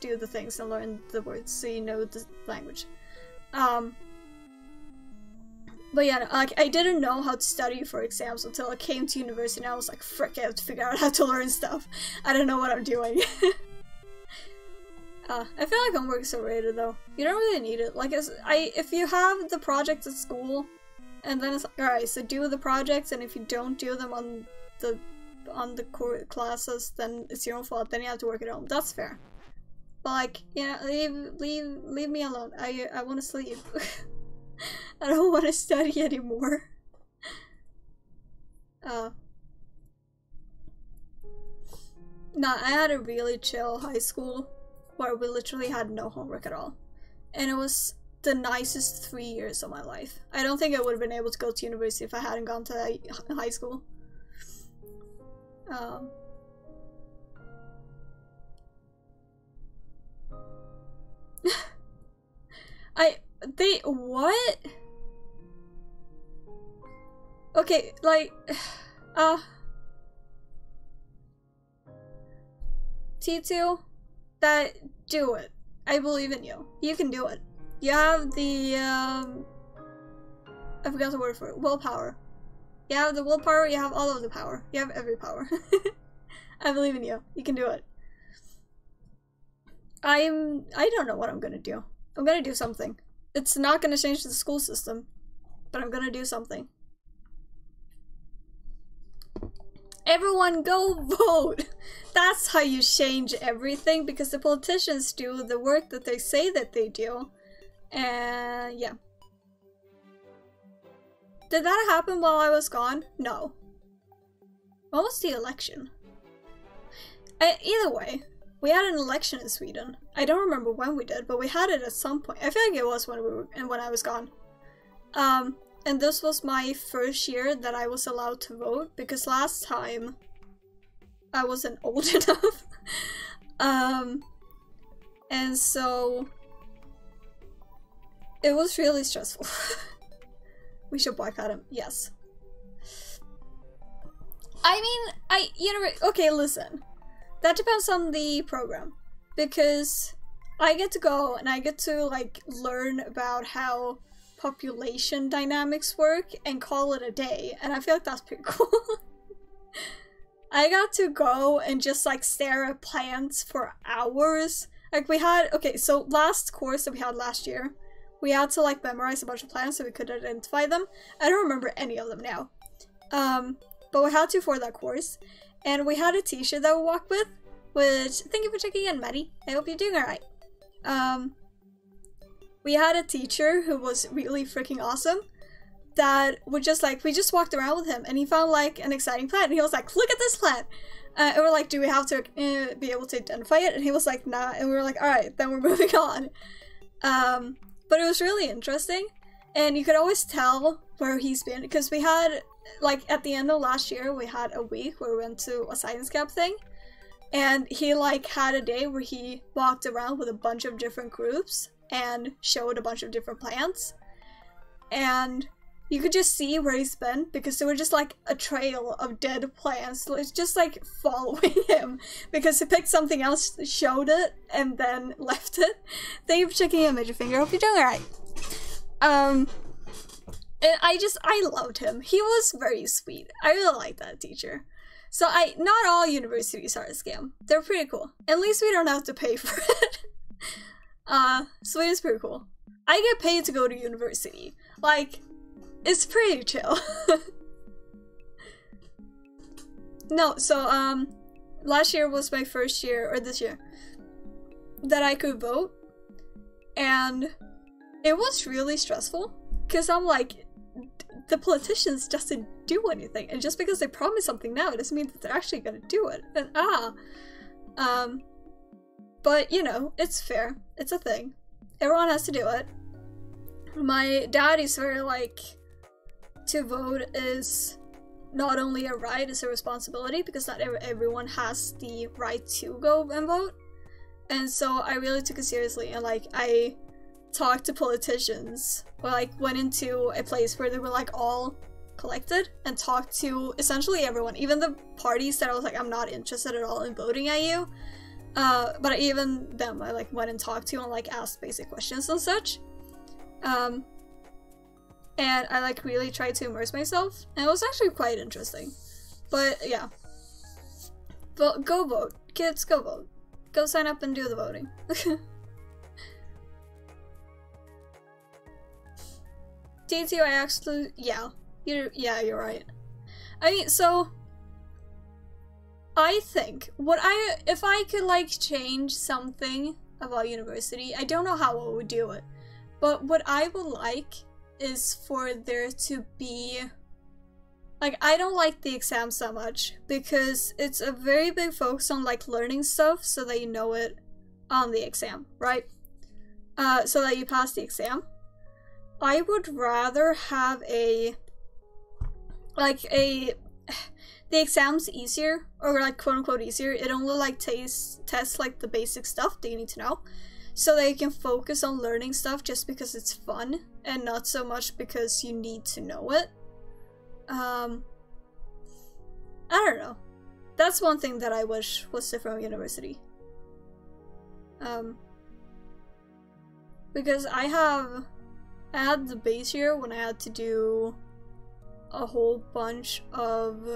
do the things and learn the words so you know the language. But yeah, like I didn't know how to study for exams until I came to university, and I was like, frick, I have to figure out how to learn stuff. I don't know what I'm doing. I feel like homework is overrated though. You don't really need it. Like, if you have the projects at school, and then it's like, alright, so do the projects, and if you don't do them on the core classes, then it's your own fault, then you have to work at home. That's fair. But like, yeah, leave me alone. I want to sleep. I don't want to study anymore. Nah, I had a really chill high school where we literally had no homework at all. And it was the nicest 3 years of my life. I don't think I would have been able to go to university if I hadn't gone to high school. What? Okay, like, T2, do it. I believe in you. You can do it. You have the, I forgot the word for it, willpower. You have the willpower, you have all of the power. You have every power. I believe in you. You can do it. I don't know what I'm gonna do. I'm gonna do something. It's not gonna change the school system, but I'm gonna do something. Everyone go vote! That's how you change everything, because the politicians do the work that they say that they do. And yeah. Did that happen while I was gone? No. What was the election? Either way, we had an election in Sweden. I don't remember when we did, but we had it at some point. I feel like it was when I was gone. And this was my first year that I was allowed to vote, because last time I wasn't old enough. And so it was really stressful. We should boycott him. Yes. I mean, okay, listen. That depends on the program, because I get to go and I get to like learn about how population dynamics work and call it a day, and I feel like that's pretty cool. I got to go and just like stare at plants for hours. Like we had, okay, so last course that we had last year, we had to like memorize a bunch of plants so we could identify them. I don't remember any of them now. But we had to for that course. And we had a teacher that we walked with, which, thank you for checking in, Maddie. I hope you're doing alright. We had a teacher who was really freaking awesome that would just like, we just walked around with him and he found like an exciting plant and he was like, look at this plant! And we're like, do we have to be able to identify it? And he was like, nah, and we were like, alright, then we're moving on. But it was really interesting, and you could always tell where he's been, because we had, like, at the end of last year, we had a week where we went to a science camp thing, and he, like, had a day where he walked around with a bunch of different groups and showed a bunch of different plants, and you could just see where he's been, because there were just, like, a trail of dead plants. So it's just, like, following him, because he picked something else, showed it, and then left it. Thank you for checking in, Major Finger. Hope you're doing alright. And I loved him. He was very sweet. I really liked that teacher. So not all universities are a scam. They're pretty cool. At least we don't have to pay for it. So it is pretty cool. I get paid to go to university. Like, it's pretty chill. No, so last year was my first year, or this year, that I could vote. And it was really stressful. Because I'm like, the politicians just didn't do anything, and just because they promise something now, it doesn't mean that they're actually gonna do it. And but you know, it's fair. It's a thing. Everyone has to do it. My dad is very like, to vote is not only a right, it's a responsibility, because not everyone has the right to go and vote. And so I really took it seriously, and like I talked to politicians, or like went into a place where they were like all collected and talked to essentially everyone, even the parties that I was like, I'm not interested at all in voting at you, but even them I like went and talked to and like asked basic questions and such, and I like really tried to immerse myself, and it was actually quite interesting. But yeah, but go vote, kids, go vote, go sign up and do the voting. DT, I actually, yeah, you're right. I mean, so I think if I could like change something about university, I don't know how I would do it, but what I would like is for there to be, like, I don't like the exams that much because it's a very big focus on like learning stuff so that you know it on the exam, right? So that you pass the exam. I would rather have the exam's easier, or like quote unquote easier. It only like tests like the basic stuff that you need to know, so that you can focus on learning stuff just because it's fun and not so much because you need to know it. I don't know. That's one thing that I wish was different from university. Because I had the base year when I had to do a whole bunch of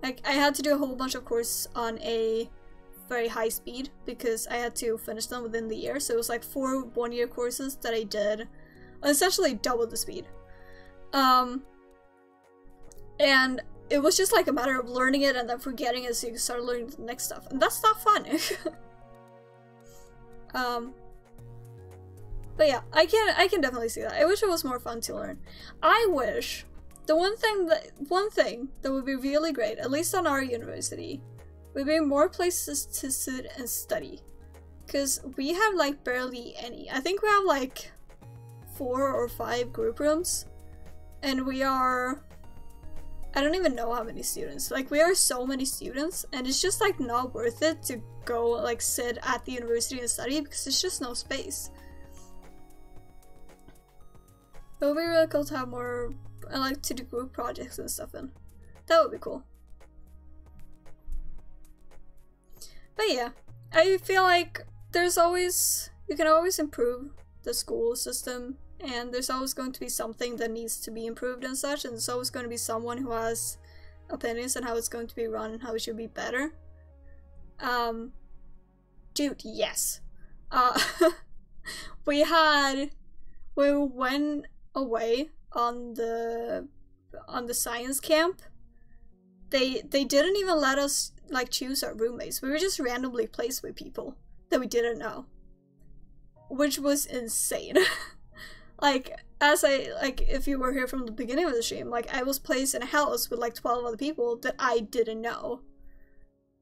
like I had to do a whole bunch of courses on a very high speed because I had to finish them within the year. So it was like 4 one-year courses that I did essentially double the speed. And it was just like a matter of learning it and then forgetting it so you can start learning the next stuff, and that's not fun. But yeah, I can definitely see that. I wish it was more fun to learn. I wish the one thing that would be really great, at least on our university, would be more places to sit and study. Because we have like barely any. I think we have like 4 or 5 group rooms, and we are, I don't even know how many students. Like, we are so many students, and it's just like not worth it to go like sit at the university and study because there's just no space. It would be really cool to have more, I like to do group projects and stuff in. That would be cool. But yeah, I feel like you can always improve the school system, and there's always going to be something that needs to be improved and such, and there's always going to be someone who has opinions on how it's going to be run and how it should be better. Dude, yes. We went away on the science camp. They didn't even let us like choose our roommates. We were just randomly placed with people that we didn't know, which was insane. Like, if you were here from the beginning of the stream, like, I was placed in a house with like 12 other people that I didn't know,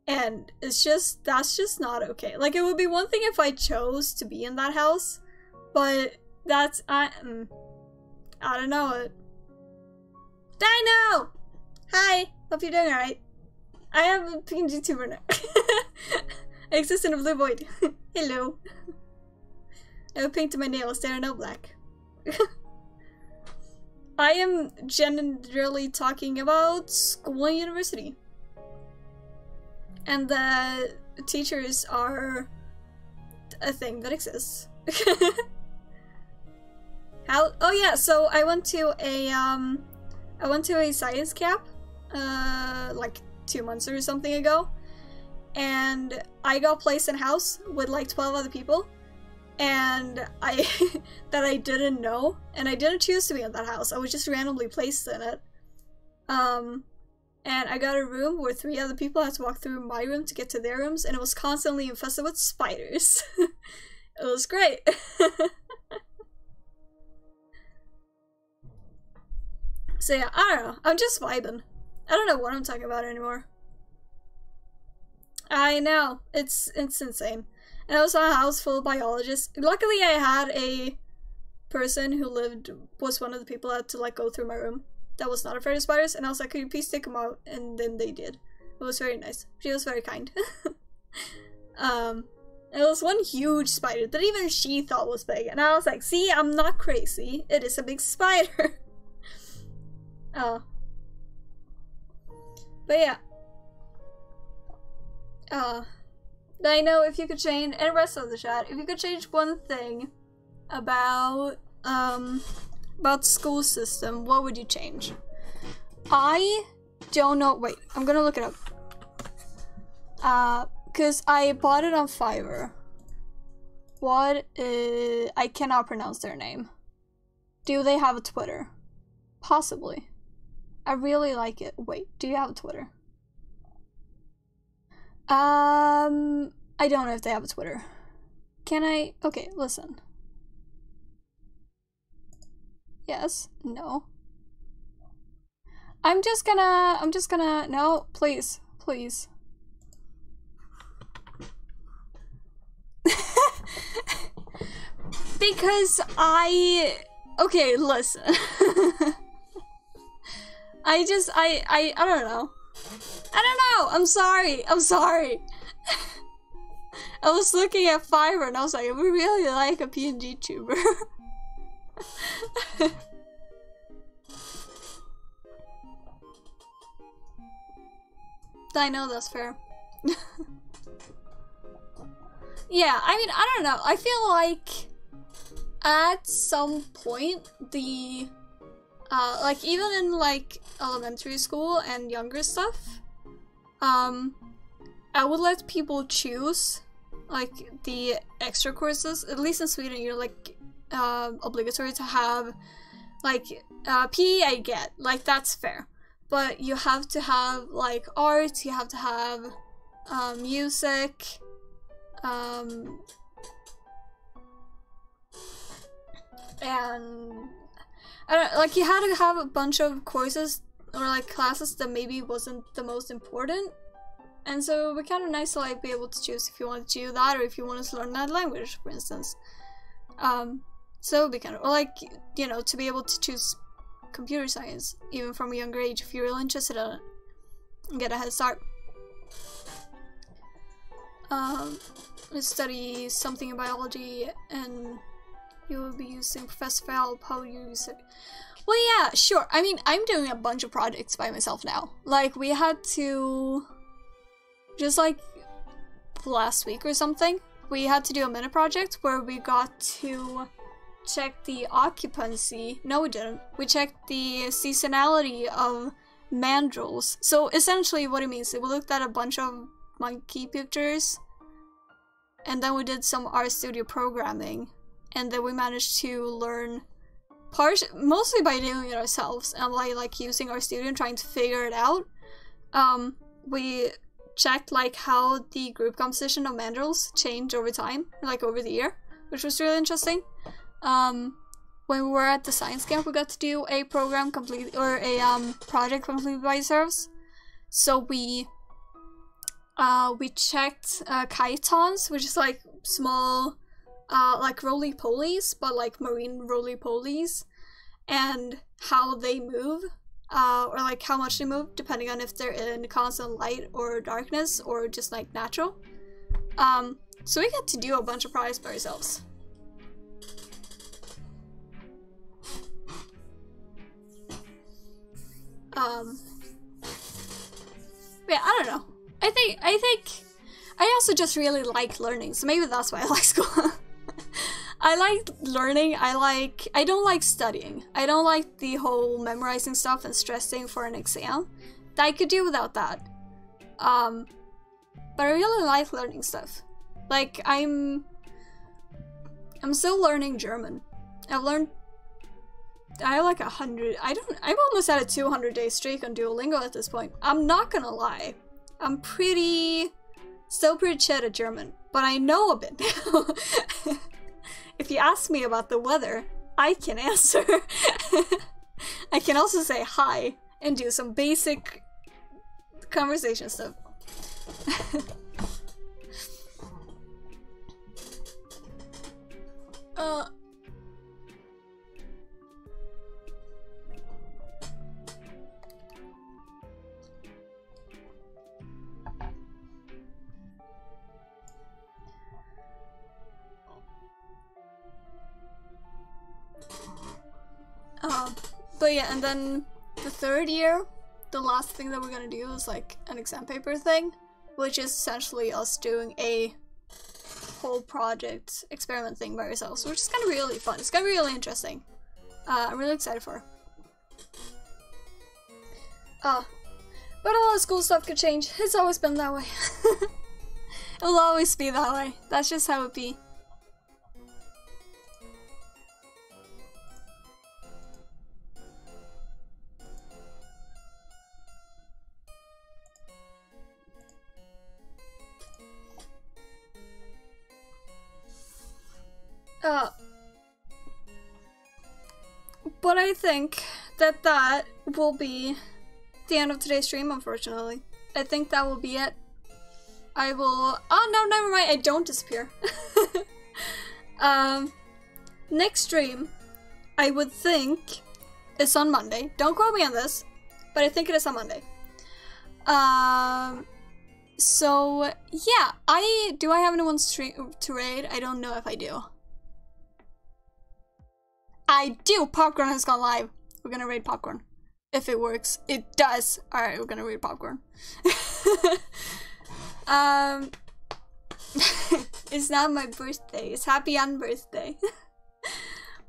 and that's just not okay. Like, it would be one thing if I chose to be in that house, but that's I don't know it. Dino! Hi! Hope you're doing alright. I am a png-tuber now. I exist in a blue void. Hello. I have pink to my nails, they are now black. I am generally talking about school and university. And the teachers are a thing that exists. How? Oh yeah, so I went to a science camp, like 2 months or something ago, and I got placed in a house with like 12 other people, and that I didn't know, and I didn't choose to be in that house. I was just randomly placed in it. And I got a room where 3 other people had to walk through my room to get to their rooms, and it was constantly infested with spiders. It was great. So yeah, I don't know. I'm just vibing. I don't know what I'm talking about anymore. I know. It's insane. And I was in a house full of biologists. Luckily I had a person who was one of the people that had to like go through my room that was not afraid of spiders, and I was like, could you please take them out? And then they did. It was very nice. She was very kind. It was one huge spider that even she thought was big, and I was like, see, I'm not crazy. It is a big spider. Oh. But yeah. I know if you could change, and the rest of the chat, if you could change one thing about the school system, what would you change? I don't know. Wait, I'm gonna look it up. Cause I bought it on Fiverr. I cannot pronounce their name. Do they have a Twitter? Possibly. I really like it. Wait, do you have a Twitter? I don't know if they have a Twitter. Can I? Okay, listen. Yes, no. I'm just gonna, no, please, please. Because okay, listen. I don't know. I don't know, I'm sorry. I was looking at Fiverr and I was like, I would really like a png-tuber. I know that's fair. Yeah, I mean, I don't know. I feel like at some point the like even in like elementary school and younger stuff, I would let people choose like the extra courses. At least in Sweden, you're like obligatory to have like PE. I get, like, that's fair, but you have to have like art, you have to have music, and I don't like, you had to have a bunch of courses or like classes that maybe wasn't the most important, and so it would be kind of nice to like be able to choose if you wanted to do that or if you wanted to learn that language, for instance. So it would be kind of like, you know, to be able to choose computer science even from a younger age if you're really interested in it and get a head start. Let's study something in biology and you will be using Professor for help. How you use it? Well, yeah, sure. I mean, I'm doing a bunch of projects by myself now. Like, we had to, just like last week or something, we had to do a mini project where we got to check the occupancy. No, we didn't. We checked the seasonality of mandrills. So essentially what it means is we looked at a bunch of monkey pictures and then we did some RStudio programming, and then we managed to learn mostly by doing it ourselves and like using RStudio and trying to figure it out. We checked like how the group composition of mandrills changed over time, like over the year, which was really interesting. When we were at the science camp, we got to do a program completely, or a project completely by ourselves. So we checked chitons, which is like small like roly-polies, but like marine roly-polies, and how they move, or like how much they move depending on if they're in constant light or darkness or just like natural. So we got to do a bunch of projects by ourselves. Yeah, I don't know. I think I also just really like learning, so maybe that's why I like school. I like learning. I don't like studying. I don't like the whole memorizing stuff and stressing for an exam. I could do without that. But I really like learning stuff. Like I'm still learning German. I have like 100. I'm almost at a 200-day streak on Duolingo at this point. I'm not gonna lie. I'm still pretty shit at German, but I know a bit now. If you ask me about the weather, I can answer. I can also say hi and do some basic conversation stuff. But yeah, and then the third year, the last thing that we're gonna do is like an exam paper thing, which is essentially us doing a whole project experiment thing by ourselves, which is gonna be really fun. It's gonna be really interesting. I'm really excited for it. But all the school stuff could change. It's always been that way. It will always be that way. That's just how it be. But I think that will be the end of today's stream, unfortunately. I think that will be it. I will— oh no, never mind, I don't disappear. Next stream, I would think, is on Monday. Don't quote me on this, but I think it is on Monday. So yeah, do I have anyone to raid? I don't know if I do. I do! Popcorn has gone live. We're gonna raid Popcorn. If it works. It does! Alright, we're gonna raid Popcorn. It's not my birthday. It's happy unbirthday.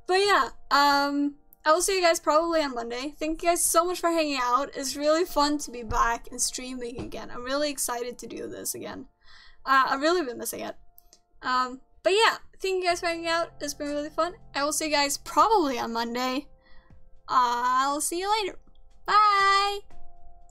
But yeah, I will see you guys probably on Monday. Thank you guys so much for hanging out. It's really fun to be back and streaming again. I'm really excited to do this again. I've really been missing it. But yeah, thank you guys for hanging out. It's been really fun. I will see you guys probably on Monday. I'll see you later. Bye!